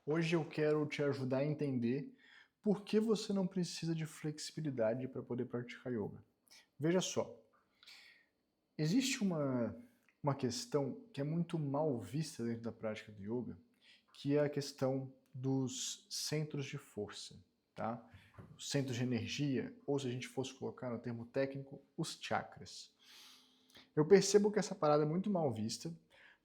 Hoje eu quero te ajudar a entender por que você não precisa de flexibilidade para poder praticar yoga. Veja só, existe uma questão que é muito mal vista dentro da prática do yoga, que é a questão dos centros de força, tá? Os centros de energia, ou se a gente fosse colocar no termo técnico, os chakras. Eu percebo que essa parada é muito mal vista,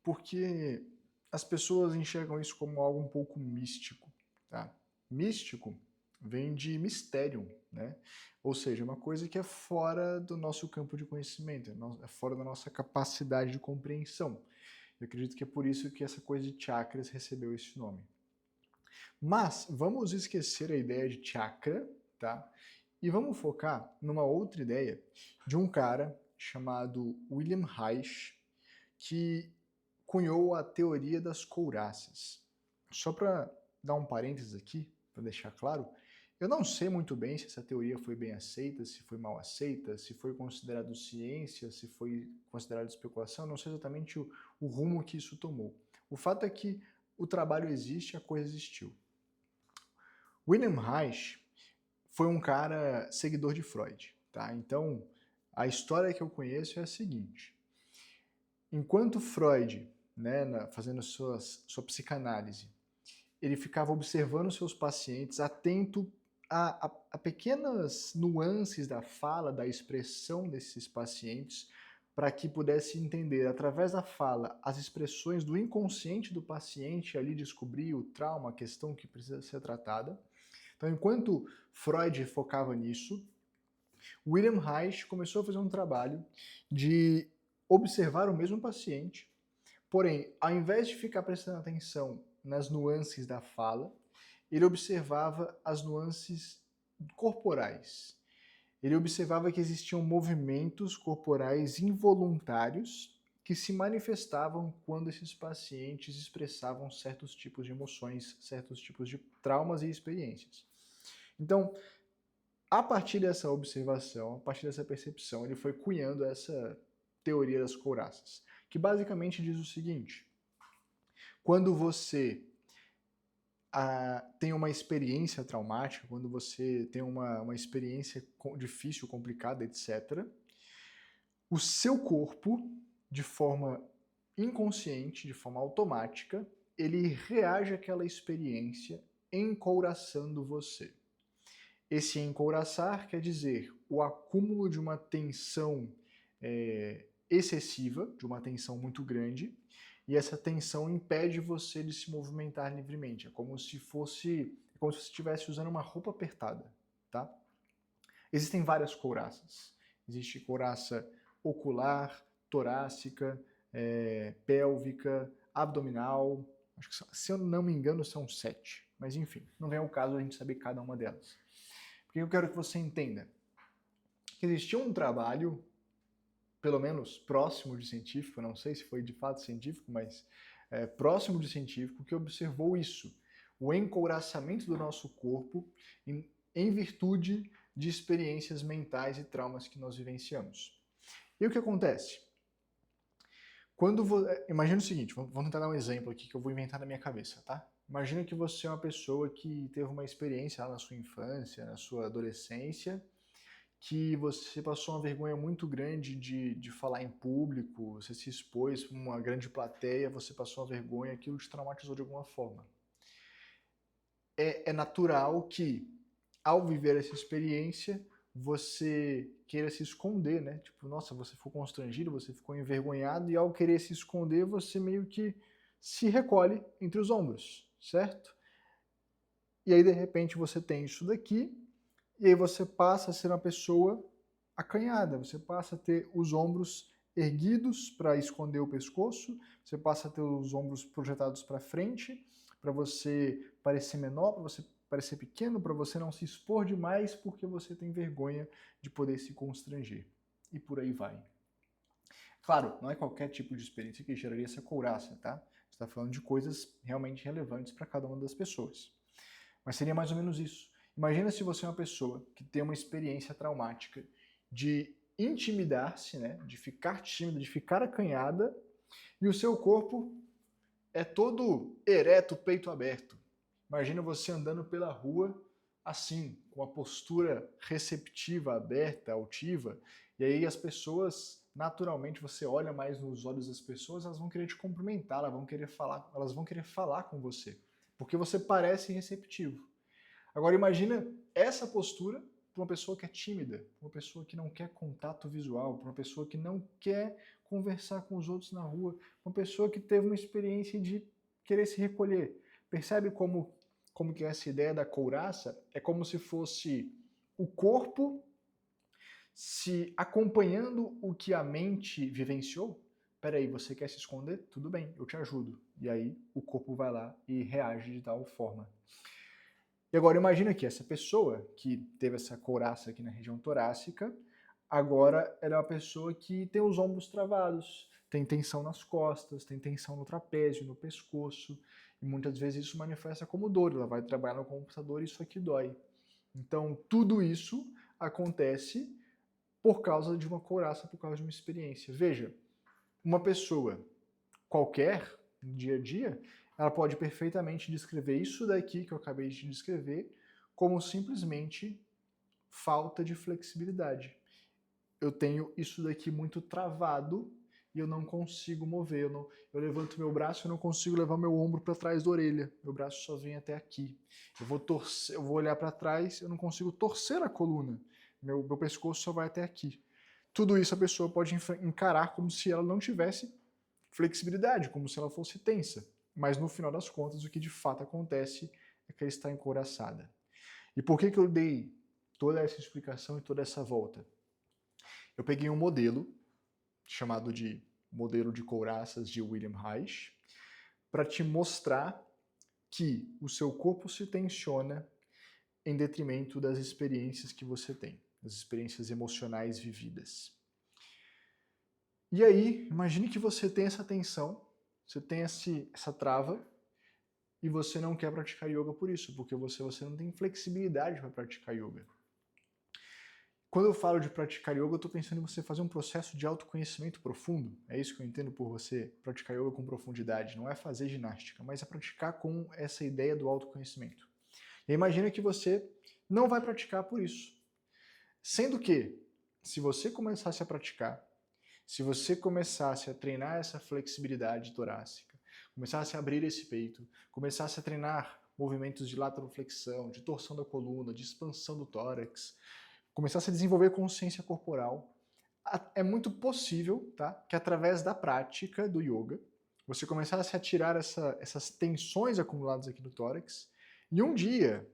porque as pessoas enxergam isso como algo um pouco místico, tá? Místico vem de mistério, né? Ou seja, uma coisa que é fora do nosso campo de conhecimento, é fora da nossa capacidade de compreensão. Eu acredito que é por isso que essa coisa de chakras recebeu esse nome. Mas vamos esquecer a ideia de chakra, tá? E vamos focar numa outra ideia de um cara chamado William Reich, que cunhou a teoria das couraças. Só para dar um parênteses aqui, para deixar claro, eu não sei muito bem se essa teoria foi bem aceita, se foi mal aceita, se foi considerado ciência, se foi considerado especulação, não sei exatamente o rumo que isso tomou. O fato é que o trabalho existe, a coisa existiu. William Reich foi um cara seguidor de Freud, tá? Então, a história que eu conheço é a seguinte: enquanto Freud, né, fazendo sua psicanálise, ele ficava observando seus pacientes, atento a pequenas nuances da fala, da expressão desses pacientes, para que pudesse entender, através da fala, as expressões do inconsciente do paciente, ali descobrir o trauma, a questão que precisa ser tratada. Então, enquanto Freud focava nisso, William Reich começou a fazer um trabalho de observar o mesmo paciente, porém, ao invés de ficar prestando atenção nas nuances da fala, ele observava as nuances corporais. Ele observava que existiam movimentos corporais involuntários que se manifestavam quando esses pacientes expressavam certos tipos de emoções, certos tipos de traumas e experiências. Então, a partir dessa observação, a partir dessa percepção, ele foi cunhando essa teoria das couraças, que basicamente diz o seguinte: quando você tem uma experiência traumática, quando você tem uma experiência difícil, complicada, etc., o seu corpo, de forma inconsciente, de forma automática, ele reage àquela experiência encouraçando você. Esse encouraçar quer dizer o acúmulo de uma tensão excessiva, de uma tensão muito grande, e essa tensão impede você de se movimentar livremente. É como se você estivesse usando uma roupa apertada, tá? Existem várias couraças. Existe couraça ocular, torácica, pélvica, abdominal. Acho que, se eu não me engano, são 7. Mas enfim, não vem ao caso a gente saber cada uma delas. Porque eu quero que você entenda que existiu um trabalho, pelo menos próximo de científico, não sei se foi de fato científico, mas próximo de científico, que observou isso, o encouraçamento do nosso corpo em virtude de experiências mentais e traumas que nós vivenciamos. E o que acontece? Imagina o seguinte, vamos tentar dar um exemplo aqui que eu vou inventar na minha cabeça, tá? Imagina que você é uma pessoa que teve uma experiência lá na sua infância, na sua adolescência, que você passou uma vergonha muito grande de falar em público, você se expôs para uma grande plateia, você passou uma vergonha, aquilo te traumatizou de alguma forma. É natural que, ao viver essa experiência, você queira se esconder, né? Tipo, nossa, você ficou constrangido, você ficou envergonhado, e ao querer se esconder, você meio que se recolhe entre os ombros, certo? E aí, de repente, você tem isso daqui, e aí você passa a ser uma pessoa acanhada, você passa a ter os ombros erguidos para esconder o pescoço, você passa a ter os ombros projetados para frente, para você parecer menor, para você parecer pequeno, para você não se expor demais, porque você tem vergonha de poder se constranger. E por aí vai. Claro, não é qualquer tipo de experiência que geraria essa couraça, tá? Você está falando de coisas realmente relevantes para cada uma das pessoas. Mas seria mais ou menos isso. Imagina se você é uma pessoa que tem uma experiência traumática de intimidar-se, né, de ficar tímida, de ficar acanhada, e o seu corpo é todo ereto, peito aberto. Imagina você andando pela rua assim, com a postura receptiva, aberta, altiva, e aí as pessoas, naturalmente, você olha mais nos olhos das pessoas, elas vão querer te cumprimentar, elas vão querer falar com você, porque você parece receptivo. Agora imagina essa postura para uma pessoa que é tímida, para uma pessoa que não quer contato visual, para uma pessoa que não quer conversar com os outros na rua, uma pessoa que teve uma experiência de querer se recolher. Percebe como que essa ideia da couraça é como se fosse o corpo se acompanhando o que a mente vivenciou? Peraí, você quer se esconder? Tudo bem, eu te ajudo. E aí o corpo vai lá e reage de tal forma. E agora imagina que essa pessoa que teve essa couraça aqui na região torácica, agora ela é uma pessoa que tem os ombros travados, tem tensão nas costas, tem tensão no trapézio, no pescoço, e muitas vezes isso manifesta como dor, ela vai trabalhar no computador e isso aqui dói. Então tudo isso acontece por causa de uma couraça, por causa de uma experiência. Veja, uma pessoa qualquer, no dia a dia, ela pode perfeitamente descrever isso daqui que eu acabei de descrever como simplesmente falta de flexibilidade. Eu tenho isso daqui muito travado e eu não consigo mover. Eu levanto meu braço e eu não consigo levar meu ombro para trás da orelha. Meu braço só vem até aqui. Eu vou olhar para trás, eu não consigo torcer a coluna. Meu pescoço só vai até aqui. Tudo isso a pessoa pode encarar como se ela não tivesse flexibilidade, como se ela fosse tensa. Mas no final das contas, o que de fato acontece é que ela está encouraçada. E por que eu dei toda essa explicação e toda essa volta? Eu peguei um modelo, chamado de modelo de couraças de William Reich, para te mostrar que o seu corpo se tensiona em detrimento das experiências que você tem, das experiências emocionais vividas. E aí, imagine que você tem essa tensão, você tem essa trava, e você não quer praticar yoga por isso, porque você não tem flexibilidade para praticar yoga. Quando eu falo de praticar yoga, eu estou pensando em você fazer um processo de autoconhecimento profundo. É isso que eu entendo por você praticar yoga com profundidade. Não é fazer ginástica, mas é praticar com essa ideia do autoconhecimento. E imagina que você não vai praticar por isso. Sendo que, se você começasse a praticar, se você começasse a treinar essa flexibilidade torácica, começasse a abrir esse peito, começasse a treinar movimentos de lateroflexão, de torção da coluna, de expansão do tórax, começasse a desenvolver consciência corporal, é muito possível, tá, que através da prática do yoga, você começasse a tirar essas tensões acumuladas aqui no tórax, e um dia,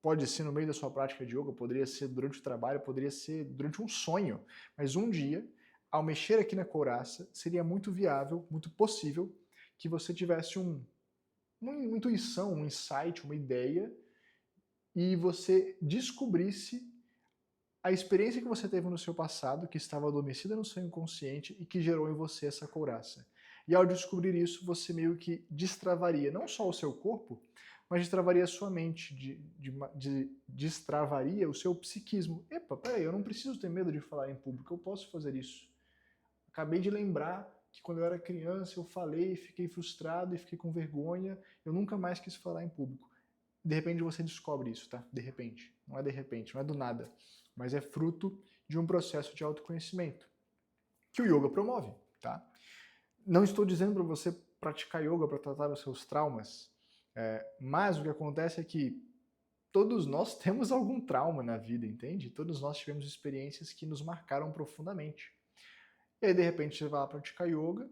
pode ser no meio da sua prática de yoga, poderia ser durante o trabalho, poderia ser durante um sonho, mas um dia, ao mexer aqui na couraça, seria muito viável, muito possível, que você tivesse uma intuição, um insight, uma ideia, e você descobrisse a experiência que você teve no seu passado, que estava adormecida no seu inconsciente e que gerou em você essa couraça. E ao descobrir isso, você meio que destravaria não só o seu corpo, mas destravaria a sua mente, destravaria o seu psiquismo. Epa, peraí, eu não preciso ter medo de falar em público, eu posso fazer isso. Acabei de lembrar que quando eu era criança eu falei, fiquei frustrado e fiquei com vergonha, eu nunca mais quis falar em público. De repente você descobre isso, tá? De repente. Não é de repente, não é do nada. Mas é fruto de um processo de autoconhecimento que o yoga promove, tá? Não estou dizendo para você praticar yoga para tratar os seus traumas, mas o que acontece é que todos nós temos algum trauma na vida, entende? Todos nós tivemos experiências que nos marcaram profundamente. E aí, de repente, você vai lá praticar yoga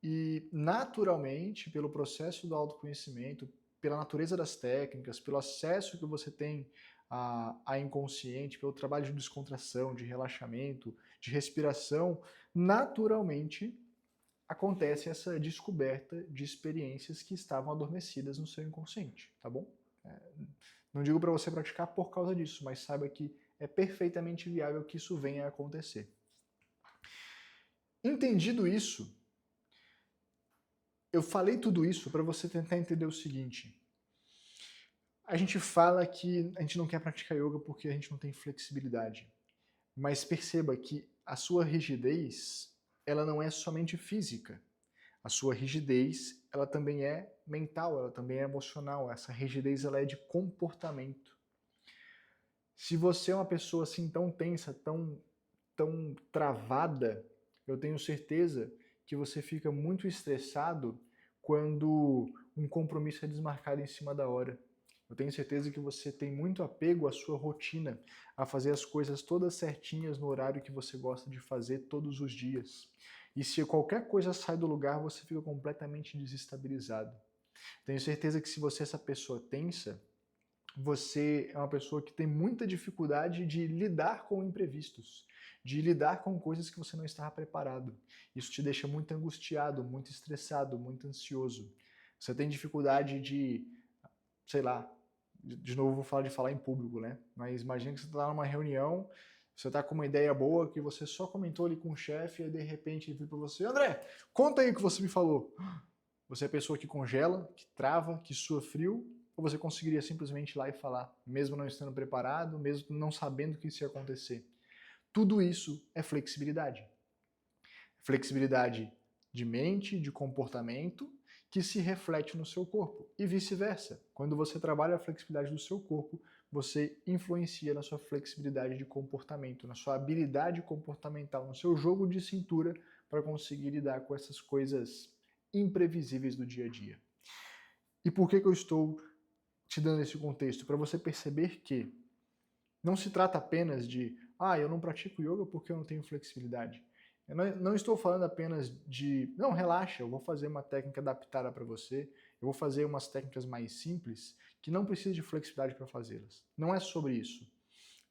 e, naturalmente, pelo processo do autoconhecimento, pela natureza das técnicas, pelo acesso que você tem a inconsciente, pelo trabalho de descontração, de relaxamento, de respiração, naturalmente acontece essa descoberta de experiências que estavam adormecidas no seu inconsciente, tá bom? Não digo para você praticar por causa disso, mas saiba que é perfeitamente viável que isso venha a acontecer. Entendido isso, eu falei tudo isso para você tentar entender o seguinte. A gente fala que a gente não quer praticar yoga porque a gente não tem flexibilidade. Mas perceba que a sua rigidez, ela não é somente física. A sua rigidez, ela também é mental, ela também é emocional. Essa rigidez, ela é de comportamento. Se você é uma pessoa assim tão tensa, tão travada, eu tenho certeza que você fica muito estressado quando um compromisso é desmarcado em cima da hora. Eu tenho certeza que você tem muito apego à sua rotina, a fazer as coisas todas certinhas no horário que você gosta de fazer todos os dias. E se qualquer coisa sai do lugar, você fica completamente desestabilizado. Tenho certeza que se você é essa pessoa tensa, você é uma pessoa que tem muita dificuldade de lidar com imprevistos, de lidar com coisas que você não estava preparado. Isso te deixa muito angustiado, muito estressado, muito ansioso. Você tem dificuldade de, sei lá, de novo vou falar de falar em público, né? Mas imagina que você está numa reunião, você está com uma ideia boa que você só comentou ali com o chefe e de repente ele vira para você: André, conta aí o que você me falou. Você é a pessoa que congela, que trava, que sua frio, ou você conseguiria simplesmente ir lá e falar, mesmo não estando preparado, mesmo não sabendo que isso ia acontecer? Tudo isso é flexibilidade. Flexibilidade de mente, de comportamento, que se reflete no seu corpo. E vice-versa. Quando você trabalha a flexibilidade do seu corpo, você influencia na sua flexibilidade de comportamento, na sua habilidade comportamental, no seu jogo de cintura para conseguir lidar com essas coisas imprevisíveis do dia a dia. E por que eu estou te dando esse contexto? Para você perceber que não se trata apenas de eu não pratico yoga porque eu não tenho flexibilidade. Eu não estou falando apenas de, não, relaxa, eu vou fazer uma técnica adaptada para você, eu vou fazer umas técnicas mais simples que não precisa de flexibilidade para fazê-las. Não é sobre isso.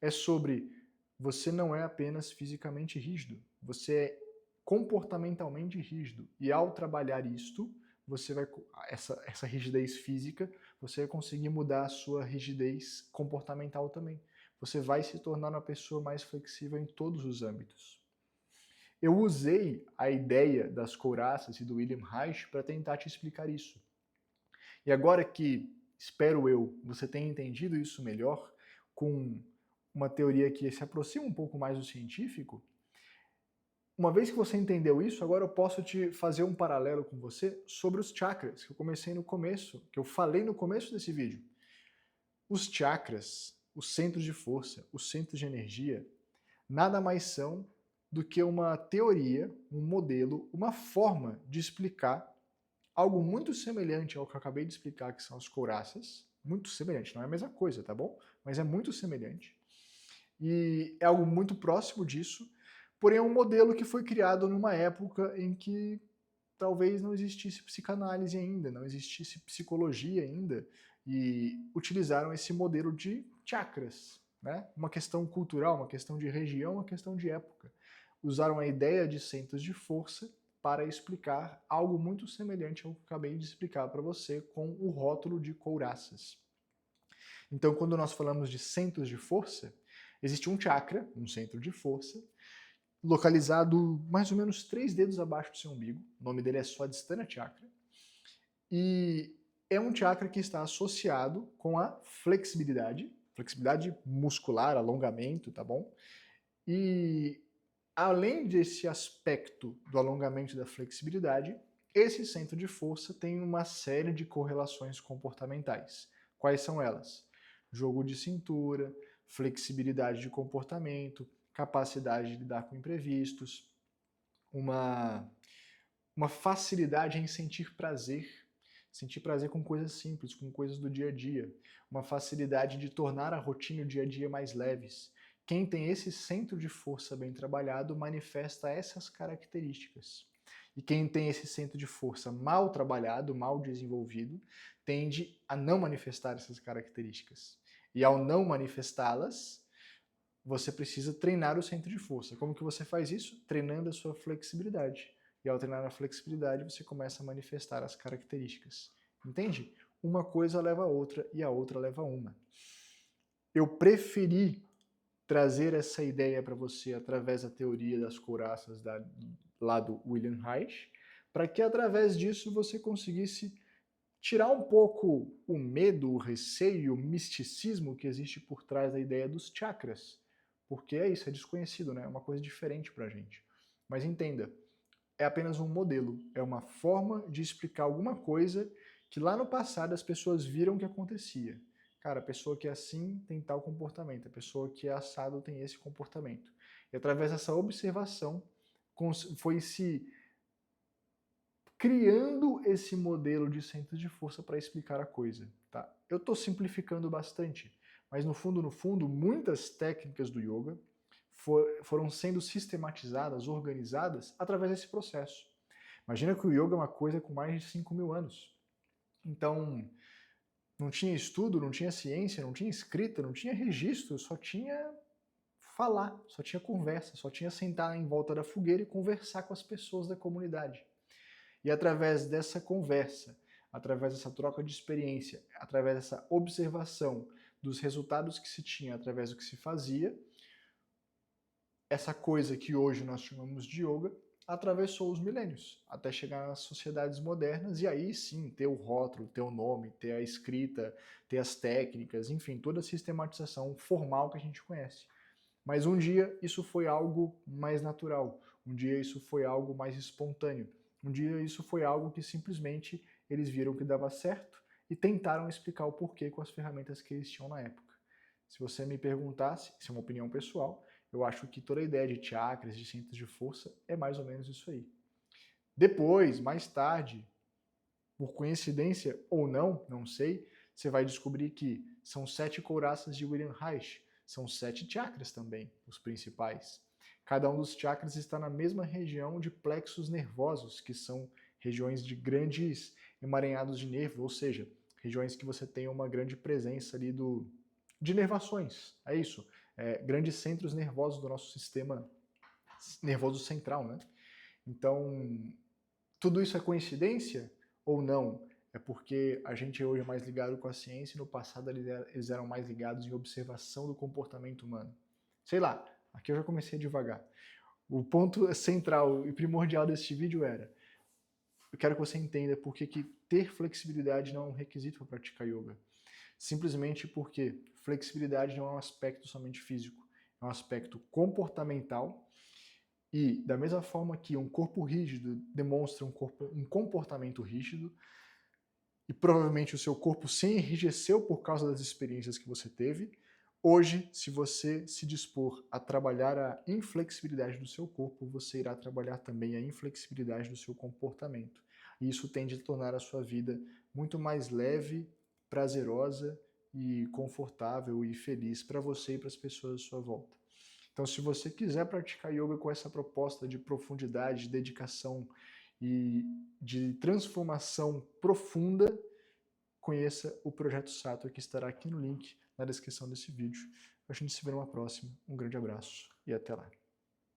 É sobre você não é apenas fisicamente rígido, você é comportamentalmente rígido. E ao trabalhar isto, você vai essa rigidez física, você vai conseguir mudar a sua rigidez comportamental também. Você vai se tornar uma pessoa mais flexível em todos os âmbitos. Eu usei a ideia das couraças e do William Reich para tentar te explicar isso. E agora que, espero eu, você tenha entendido isso melhor, com uma teoria que se aproxima um pouco mais do científico, uma vez que você entendeu isso, agora eu posso te fazer um paralelo com você sobre os chakras, que eu comecei no começo, que eu falei no começo desse vídeo. Os chakras, os centros de força, os centros de energia, nada mais são do que uma teoria, um modelo, uma forma de explicar algo muito semelhante ao que eu acabei de explicar, que são as couraças. Muito semelhante, não é a mesma coisa, tá bom? Mas é muito semelhante. E é algo muito próximo disso, porém é um modelo que foi criado numa época em que talvez não existisse psicanálise ainda, não existisse psicologia ainda, e utilizaram esse modelo de chakras, né? Uma questão cultural, uma questão de região, uma questão de época. Usaram a ideia de centros de força para explicar algo muito semelhante ao que eu acabei de explicar para você com o rótulo de couraças. Então, quando nós falamos de centros de força, existe um chakra, um centro de força, localizado mais ou menos 3 dedos abaixo do seu umbigo. O nome dele é Swadhisthana Chakra. E é um chakra que está associado com a flexibilidade muscular, alongamento, tá bom? E além desse aspecto do alongamento e da flexibilidade, esse centro de força tem uma série de correlações comportamentais. Quais são elas? Jogo de cintura, flexibilidade de comportamento, capacidade de lidar com imprevistos, uma facilidade em sentir prazer com coisas simples, com coisas do dia a dia, uma facilidade de tornar a rotina e o dia a dia mais leves. Quem tem esse centro de força bem trabalhado manifesta essas características. E quem tem esse centro de força mal trabalhado, mal desenvolvido, tende a não manifestar essas características. E ao não manifestá-las, você precisa treinar o centro de força. Como que você faz isso? Treinando a sua flexibilidade. E ao treinar a flexibilidade, você começa a manifestar as características. Entende? Uma coisa leva a outra e a outra leva a uma. Eu preferi trazer essa ideia para você através da teoria das couraças lá do William Reich, para que através disso você conseguisse tirar um pouco o medo, o receio, o misticismo que existe por trás da ideia dos chakras. Porque é isso, é desconhecido, né? É uma coisa diferente pra gente. Mas entenda, é apenas um modelo, é uma forma de explicar alguma coisa que lá no passado as pessoas viram que acontecia. Cara, a pessoa que é assim tem tal comportamento, a pessoa que é assado tem esse comportamento. E através dessa observação foi se criando esse modelo de centro de força para explicar a coisa. Tá? Eu estou simplificando bastante, mas no fundo, muitas técnicas do yoga foram sendo sistematizadas, organizadas através desse processo. Imagina que o yoga é uma coisa com mais de 5.000 anos. Então, não tinha estudo, não tinha ciência, não tinha escrita, não tinha registro, só tinha falar, só tinha conversa, só tinha sentar em volta da fogueira e conversar com as pessoas da comunidade. E através dessa conversa, através dessa troca de experiência, através dessa observação dos resultados que se tinha através do que se fazia, essa coisa que hoje nós chamamos de yoga atravessou os milênios, até chegar nas sociedades modernas e aí sim ter o rótulo, ter o nome, ter a escrita, ter as técnicas, enfim, toda a sistematização formal que a gente conhece. Mas um dia isso foi algo mais natural, um dia isso foi algo mais espontâneo, um dia isso foi algo que simplesmente eles viram que dava certo e tentaram explicar o porquê com as ferramentas que eles tinham na época. Se você me perguntasse, isso é uma opinião pessoal, eu acho que toda a ideia de chakras, de centros de força, é mais ou menos isso aí. Depois, mais tarde, por coincidência ou não, não sei, você vai descobrir que são 7 couraças de William Reich, são 7 chakras também, os principais. Cada um dos chakras está na mesma região de plexos nervosos, que são regiões de grandes emaranhados de nervo, ou seja, regiões que você tem uma grande presença ali de nervações, é isso, grandes centros nervosos do nosso sistema nervoso central, né? Então, tudo isso é coincidência ou não? É porque a gente hoje é mais ligado com a ciência e no passado eles eram mais ligados em observação do comportamento humano. Sei lá, aqui eu já comecei devagar. O ponto central e primordial deste vídeo era: eu quero que você entenda por que ter flexibilidade não é um requisito para praticar yoga. Simplesmente porque flexibilidade não é um aspecto somente físico, é um aspecto comportamental e, da mesma forma que um corpo rígido demonstra um comportamento rígido, e provavelmente o seu corpo se enrijeceu por causa das experiências que você teve, hoje, se você se dispor a trabalhar a inflexibilidade do seu corpo, você irá trabalhar também a inflexibilidade do seu comportamento. E isso tende a tornar a sua vida muito mais leve, prazerosa e confortável e feliz para você e para as pessoas à sua volta. Então, se você quiser praticar yoga com essa proposta de profundidade, de dedicação e de transformação profunda, conheça o Projeto Sattva, que estará aqui no link na descrição desse vídeo. A gente se vê numa próxima. Um grande abraço e até lá.